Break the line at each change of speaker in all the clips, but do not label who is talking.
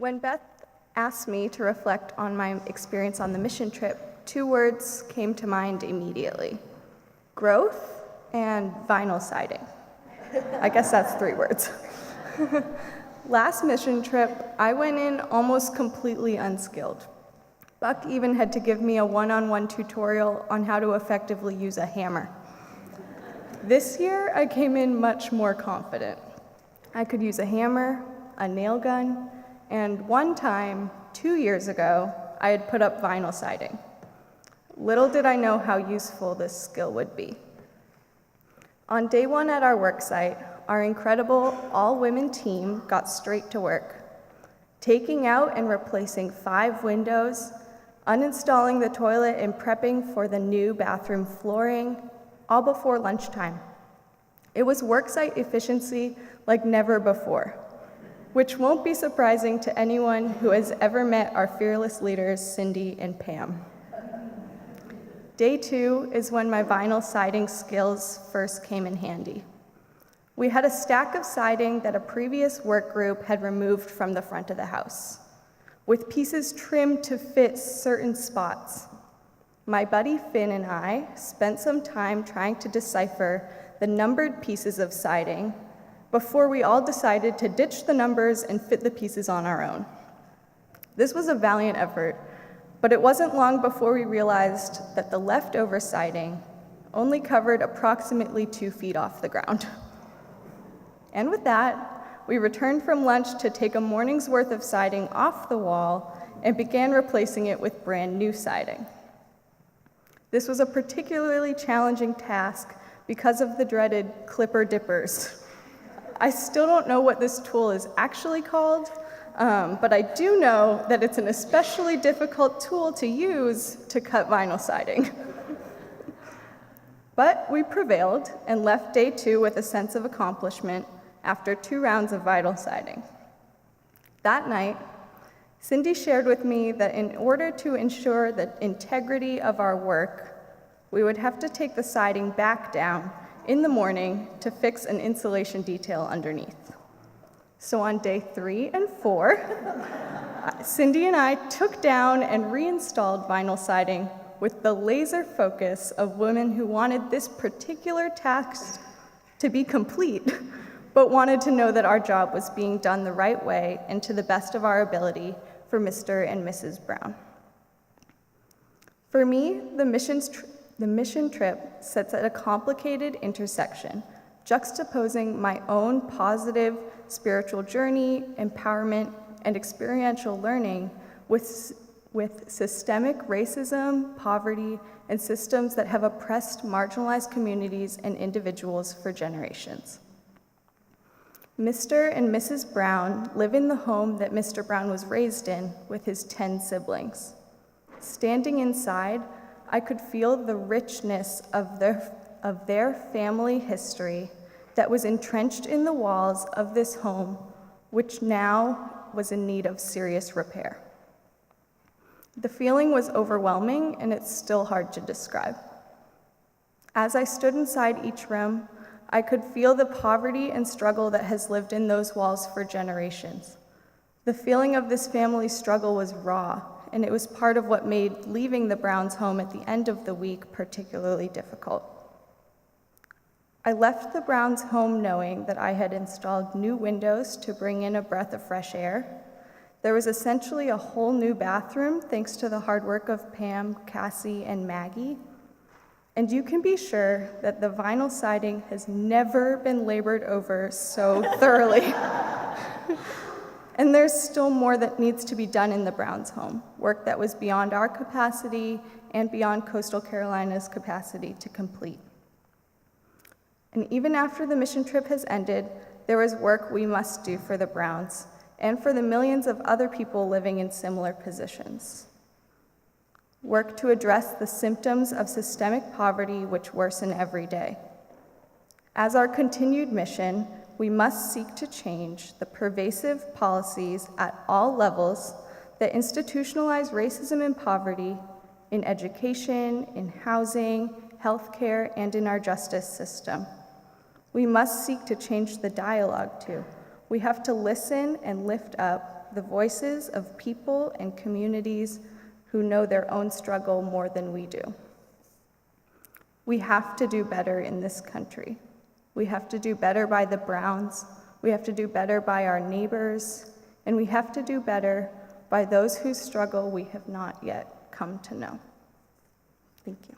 When Beth asked me to reflect on my experience on the mission trip, 2 words came to mind immediately: growth and vinyl siding. I guess that's 3 words. Last mission trip, I went in almost completely unskilled. Buck even had to give me a one-on-one tutorial on how to effectively use a hammer. This year, I came in much more confident. I could use a hammer, a nail gun, and one time, 2 years ago, I had put up vinyl siding. Little did I know how useful this skill would be. On day 1 at our work site, our incredible all-women team got straight to work, taking out and replacing 5 windows, uninstalling the toilet and prepping for the new bathroom flooring, all before lunchtime. It was worksite efficiency like never before, which won't be surprising to anyone who has ever met our fearless leaders, Cindy and Pam. Day 2 is when my vinyl siding skills first came in handy. We had a stack of siding that a previous work group had removed from the front of the house, with pieces trimmed to fit certain spots. My buddy Finn and I spent some time trying to decipher the numbered pieces of siding before we all decided to ditch the numbers and fit the pieces on our own. This was a valiant effort, but it wasn't long before we realized that the leftover siding only covered approximately 2 feet off the ground. And with that, we returned from lunch to take a morning's worth of siding off the wall and began replacing it with brand new siding. This was a particularly challenging task because of the dreaded clipper dippers. I still don't know what this tool is actually called, but I do know that it's an especially difficult tool to use to cut vinyl siding. But we prevailed and left day 2 with a sense of accomplishment after 2 rounds of vinyl siding. That night, Cindy shared with me that in order to ensure the integrity of our work, we would have to take the siding back down in the morning to fix an insulation detail underneath. So on day 3 and 4, Cindy and I took down and reinstalled vinyl siding with the laser focus of women who wanted this particular task to be complete, but wanted to know that our job was being done the right way and to the best of our ability for Mr. and Mrs. Brown. For me, the mission trip sits at a complicated intersection, juxtaposing my own positive spiritual journey, empowerment, and experiential learning with systemic racism, poverty, and systems that have oppressed marginalized communities and individuals for generations. Mr. and Mrs. Brown live in the home that Mr. Brown was raised in with his 10 siblings. Standing inside, I could feel the richness of their family history that was entrenched in the walls of this home, which now was in need of serious repair. The feeling was overwhelming, and it's still hard to describe. As I stood inside each room, I could feel the poverty and struggle that has lived in those walls for generations. The feeling of this family's struggle was raw, and it was part of what made leaving the Browns' home at the end of the week particularly difficult. I left the Browns' home knowing that I had installed new windows to bring in a breath of fresh air. There was essentially a whole new bathroom thanks to the hard work of Pam, Cassie, and Maggie. And you can be sure that the vinyl siding has never been labored over so thoroughly. And there's still more that needs to be done in the Browns' home, work that was beyond our capacity and beyond Coastal Carolina's capacity to complete. And even after the mission trip has ended, there is work we must do for the Browns and for the millions of other people living in similar positions. Work to address the symptoms of systemic poverty which worsen every day. As our continued mission, we must seek to change the pervasive policies at all levels that institutionalize racism and poverty in education, in housing, healthcare, and in our justice system. We must seek to change the dialogue too. We have to listen and lift up the voices of people and communities who know their own struggle more than we do. We have to do better in this country. We have to do better by the Browns, we have to do better by our neighbors, and we have to do better by those whose struggle we have not yet come to know. Thank you.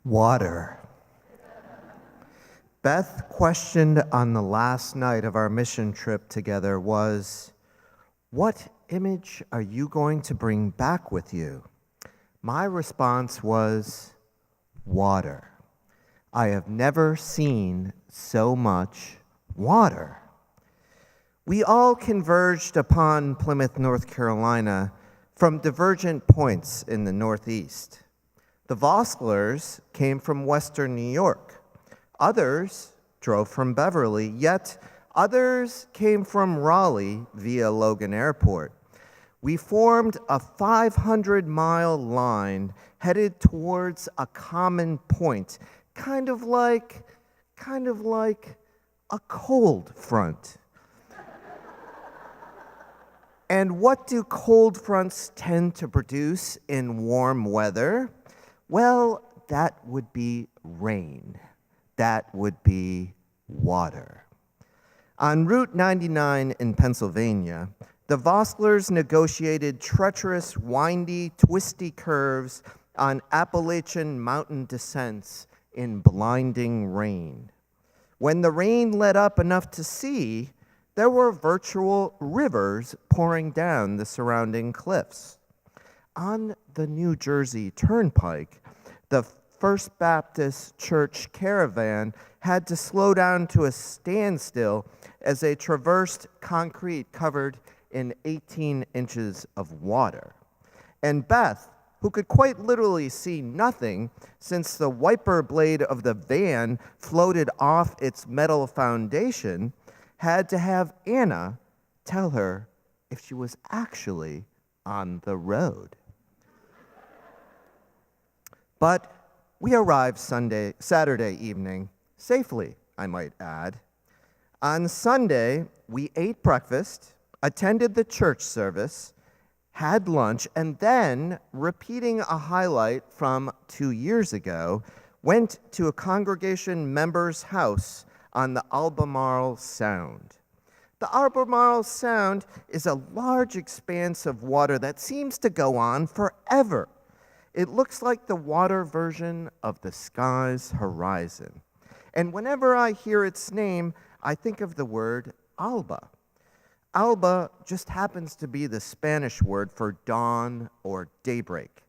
Water. Beth questioned on the last night of our mission trip together was, what image are you going to bring back with you? My response was, water. I have never seen so much water. We all converged upon Plymouth, North Carolina from divergent points in the Northeast. The Vosselers came from Western New York. Others drove from Beverly, yet others came from Raleigh via Logan Airport. We formed a 500-mile line headed towards a common point, kind of like a cold front. And what do cold fronts tend to produce in warm weather? Well, that would be rain. That would be water. On Route 99 in Pennsylvania, the Vosselers negotiated treacherous, windy, twisty curves on Appalachian mountain descents in blinding rain. When the rain let up enough to see, there were virtual rivers pouring down the surrounding cliffs. On the New Jersey Turnpike, the First Baptist Church caravan had to slow down to a standstill as they traversed concrete covered in 18 inches of water. And Beth, who could quite literally see nothing since the wiper blade of the van floated off its metal foundation, had to have Anna tell her if she was actually on the road. But we arrived Saturday evening, safely, I might add. On Sunday, we ate breakfast, attended the church service, had lunch, and then, repeating a highlight from 2 years ago, went to a congregation member's house on the Albemarle Sound. The Albemarle Sound is a large expanse of water that seems to go on forever. It looks like the water version of the sky's horizon. And whenever I hear its name, I think of the word alba. Alba just happens to be the Spanish word for dawn or daybreak.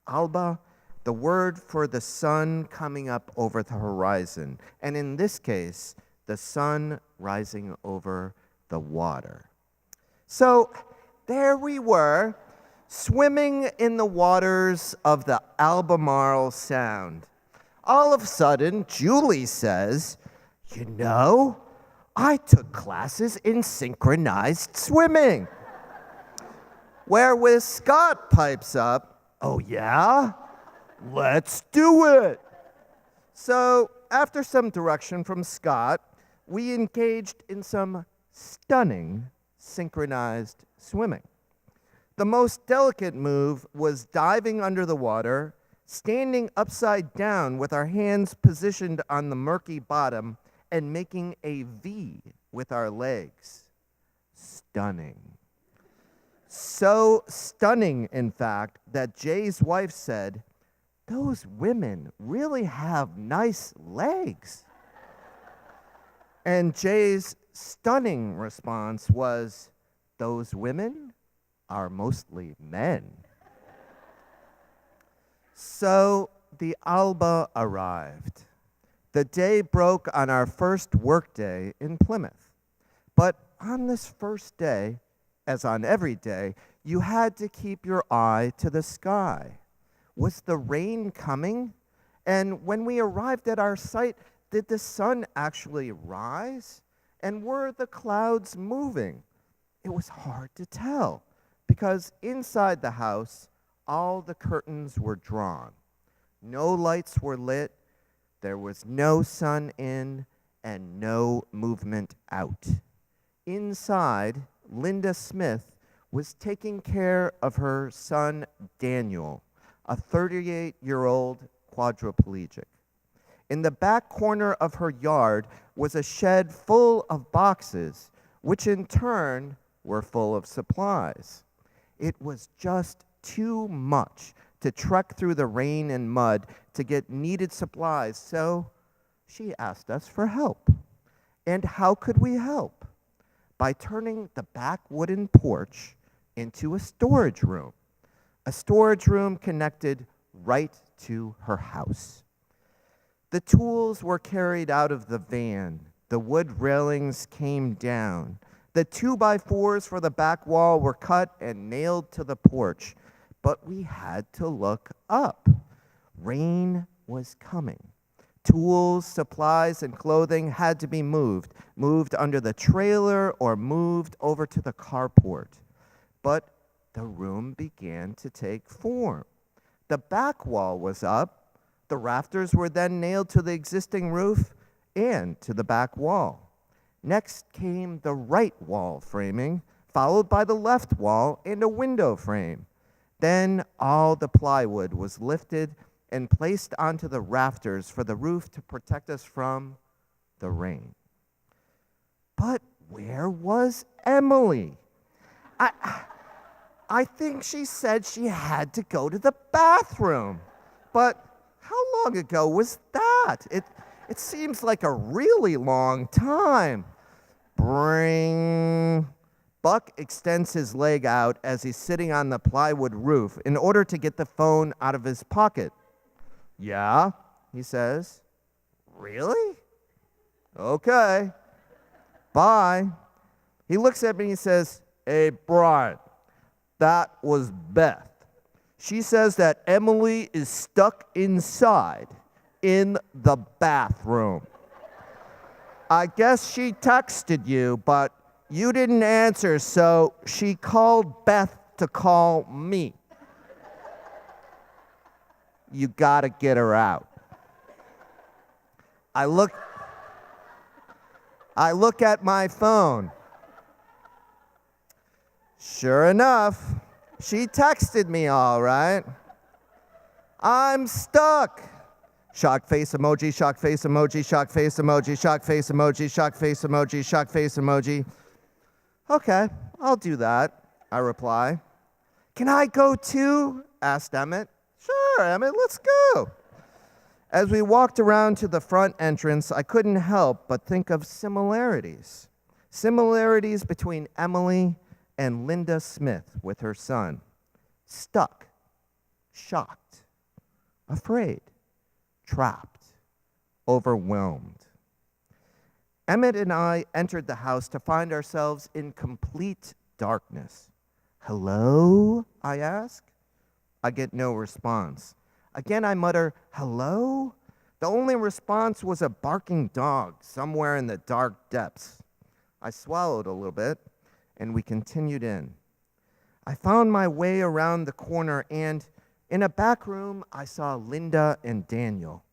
Alba, the word for the sun coming up over the horizon, and in this case, the sun rising over the water. So there we were, swimming in the waters of the Albemarle Sound. All of a sudden, Julie says, "You know, I took classes in synchronized swimming." Wherewith Scott pipes up, "Oh yeah? Let's do it." So after some direction from Scott, we engaged in some stunning synchronized swimming. The most delicate move was diving under the water, standing upside down with our hands positioned on the murky bottom, and making a V with our legs. Stunning. So stunning, in fact, that Jay's wife said, "Those women really have nice legs." And Jay's stunning response was, "Those women are mostly men." So the Alba arrived. The day broke on our first workday in Plymouth. But on this first day, as on every day, you had to keep your eye to the sky. Was the rain coming? And when we arrived at our site, did the sun actually rise? And were the clouds moving? It was hard to tell because inside the house, all the curtains were drawn. No lights were lit, there was no sun in, and no movement out. Inside, Linda Smith was taking care of her son Daniel, a 38-year-old quadriplegic. In the back corner of her yard was a shed full of boxes, which in turn were full of supplies. It was just too much to trek through the rain and mud to get needed supplies, so she asked us for help. And how could we help? By turning the back wooden porch into a storage room connected right to her house. The tools were carried out of the van. The wood railings came down. The 2x4s for the back wall were cut and nailed to the porch. But we had to look up. Rain was coming. Tools, supplies, and clothing had to be moved under the trailer or moved over to the carport. But the room began to take form. The back wall was up. The rafters were then nailed to the existing roof and to the back wall. Next came the right wall framing, followed by the left wall and a window frame. Then all the plywood was lifted and placed onto the rafters for the roof to protect us from the rain. But where was Emily? I think she said she had to go to the bathroom. But how long ago was that? It seems like a really long time. Bring. Buck extends his leg out as he's sitting on the plywood roof in order to get the phone out of his pocket. Yeah, he says. Really? Okay. Bye. He looks at me and he says, hey, Bryan, that was Beth. She says that Emily is stuck inside in the bathroom. I guess she texted you, but you didn't answer, so she called Beth to call me. You gotta get her out. I look at my phone. Sure enough, she texted me all right. I'm stuck. Shock face emoji, shock face emoji, shock face emoji, shock face emoji, shock face emoji, shock face emoji. Okay, I'll do that, I reply. Can I go too? Asked Emmett. Sure, Emmett, let's go. As we walked around to the front entrance, I couldn't help but think of similarities. Similarities between Emily and Linda Smith with her son. Stuck, shocked, afraid, trapped, overwhelmed. Emmett and I entered the house to find ourselves in complete darkness. Hello? I ask. I get no response. Again, I mutter, hello? The only response was a barking dog somewhere in the dark depths. I swallowed a little bit, and we continued in. I found my way around the corner, and in a back room, I saw Linda and Daniel.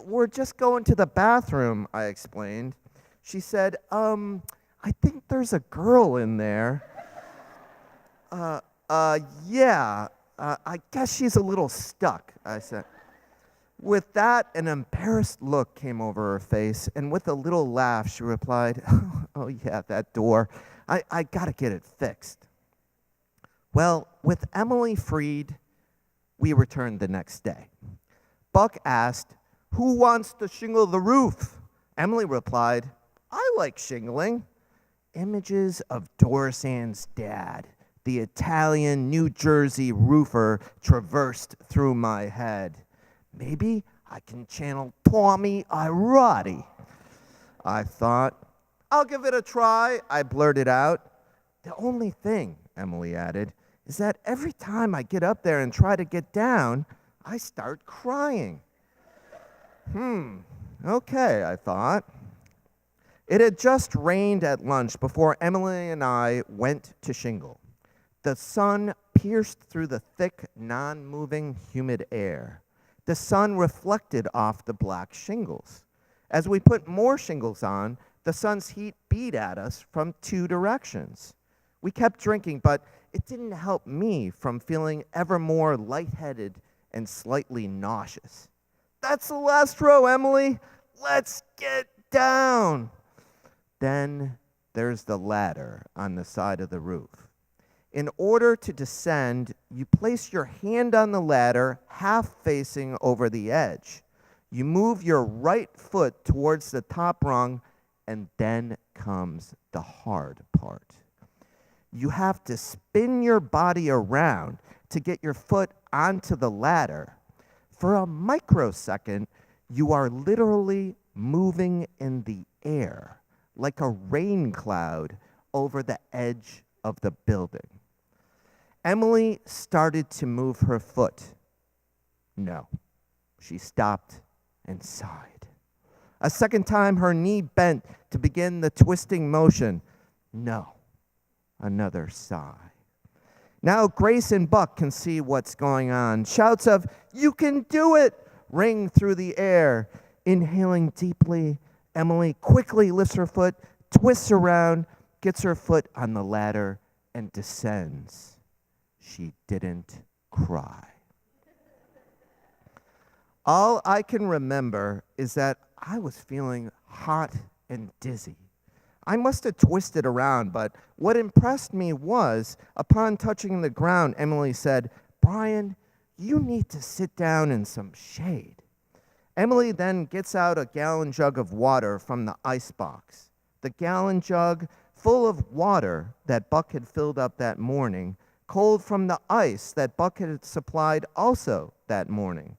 We're just going to the bathroom, I explained. She said, I think there's a girl in there. Yeah, I guess she's a little stuck, I said. With that, an embarrassed look came over her face, and with a little laugh, she replied, oh yeah, that door. I gotta get it fixed. Well, with Emily freed, we returned the next day. Buck asked, who wants to shingle the roof? Emily replied, I like shingling. Images of Dorisann's dad, the Italian New Jersey roofer, traversed through my head. Maybe I can channel Tommy Irati. I thought, I'll give it a try, I blurted out. The only thing, Emily added, is that every time I get up there and try to get down, I start crying. Okay, I thought. It had just rained at lunch before Emily and I went to shingle. The sun pierced through the thick, non-moving, humid air. The sun reflected off the black shingles. As we put more shingles on, the sun's heat beat at us from two directions. We kept drinking, but it didn't help me from feeling ever more lightheaded and slightly nauseous. That's the last row, Emily. Let's get down. Then there's the ladder on the side of the roof. In order to descend, you place your hand on the ladder, half facing over the edge. You move your right foot towards the top rung, and then comes the hard part. You have to spin your body around to get your foot onto the ladder. For a microsecond, you are literally moving in the air, like a rain cloud over the edge of the building. Emily started to move her foot. No, she stopped and sighed. A second time, her knee bent to begin the twisting motion. No, another sigh. Now Grace and Buck can see what's going on. Shouts of, "You can do it!" ring through the air. Inhaling deeply, Emily quickly lifts her foot, twists around, gets her foot on the ladder, and descends. She didn't cry. All I can remember is that I was feeling hot and dizzy. I must have twisted around, but what impressed me was, upon touching the ground, Emily said, "Bryan, you need to sit down in some shade." Emily then gets out a gallon jug of water from the ice box. The gallon jug, full of water that Buck had filled up that morning, cold from the ice that Buck had supplied also that morning.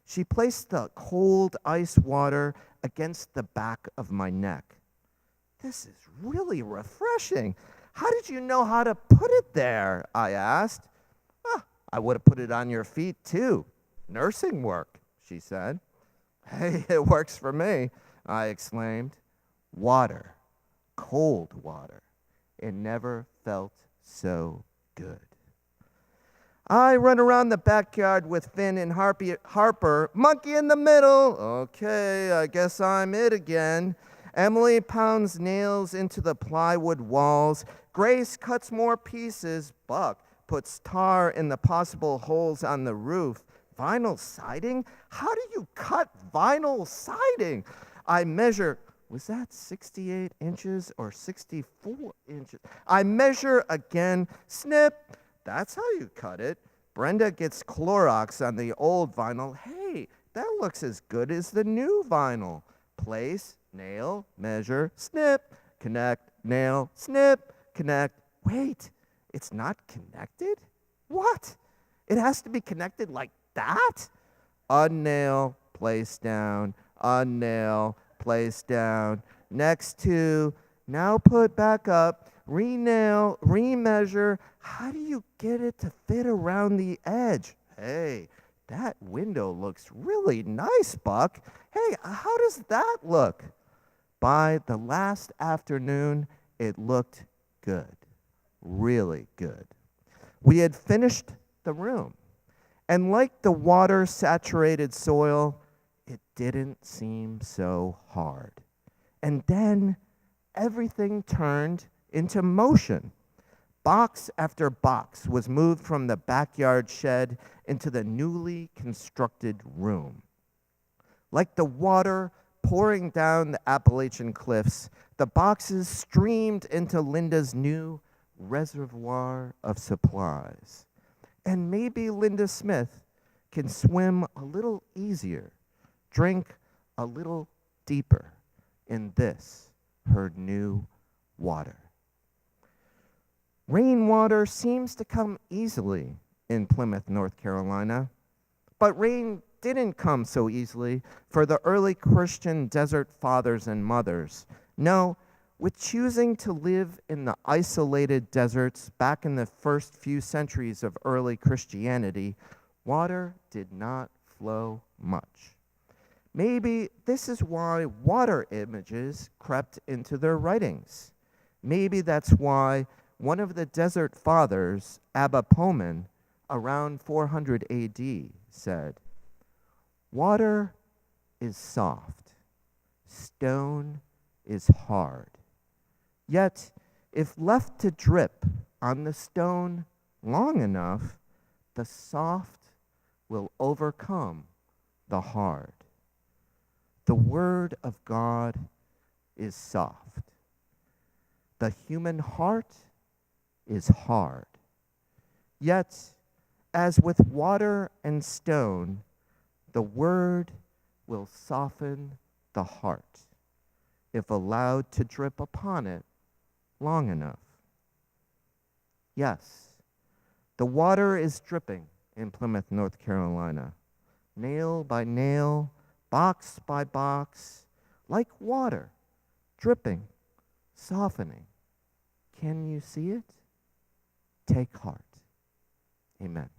She placed the cold ice water against the back of my neck. "This is really refreshing. How did you know how to put it there?" I asked. "I would have put it on your feet too. Nursing work," she said. "Hey, it works for me," I exclaimed. Water, cold water. It never felt so good. I run around the backyard with Finn and Harper, monkey in the middle. Okay, I guess I'm it again. Emily pounds nails into the plywood walls. Grace cuts more pieces. Buck puts tar in the possible holes on the roof. Vinyl siding? How do you cut vinyl siding? I measure, was that 68 inches or 64 inches? I measure again. Snip. That's how you cut it. Brenda gets Clorox on the old vinyl. Hey, that looks as good as the new vinyl. Place, nail, measure, snip, connect, nail, snip, connect. Wait, it's not connected? What? It has to be connected like that? Unnail, place down, unnail, place down. Next to, now put back up, re-nail, re-measure. How do you get it to fit around the edge? Hey, that window looks really nice, Buck. Hey, how does that look? By the last afternoon, it looked good, really good. We had finished the room, and like the water-saturated soil, it didn't seem so hard. And then everything turned into motion. Box after box was moved from the backyard shed into the newly constructed room. Like the water pouring down the Appalachian cliffs, the boxes streamed into Linda's new reservoir of supplies. And maybe Linda Smith can swim a little easier, drink a little deeper in this, her new water. Rainwater seems to come easily in Plymouth, North Carolina, but rain didn't come so easily for the early Christian desert fathers and mothers. No, with choosing to live in the isolated deserts back in the first few centuries of early Christianity, water did not flow much. Maybe this is why water images crept into their writings. Maybe that's why one of the desert fathers, Abba Poman, around 400 AD, said, "Water is soft, stone is hard. Yet, if left to drip on the stone long enough, the soft will overcome the hard." The Word of God is soft. The human heart is hard. Yet, as with water and stone, the Word will soften the heart if allowed to drip upon it long enough. Yes, the water is dripping in Plymouth, North Carolina, nail by nail, box by box, like water, dripping, softening. Can you see it? Take heart. Amen.